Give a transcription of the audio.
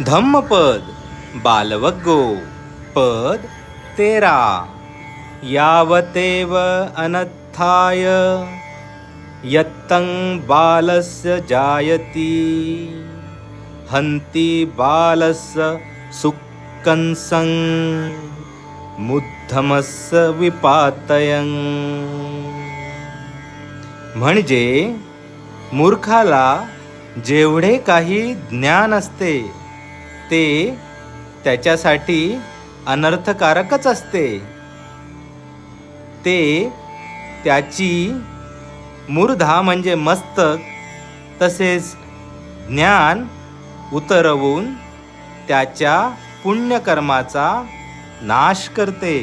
धम्मपद बालवग्गो पद 13. यावतेव अनत्थाय यत्तं बालस्य जायति हन्ति बालस्य सुक्कंसं मुद्धमस्य विपातयं. म्हणजे मूर्खाला जेवढे काही ज्ञान असते ते त्याच्यासाठी अनर्थकारकच असते. ते त्याची मूर्धा म्हणजे मस्तक तसेच ज्ञान उतरवून त्याच्या पुण्यकर्माचा नाश करते.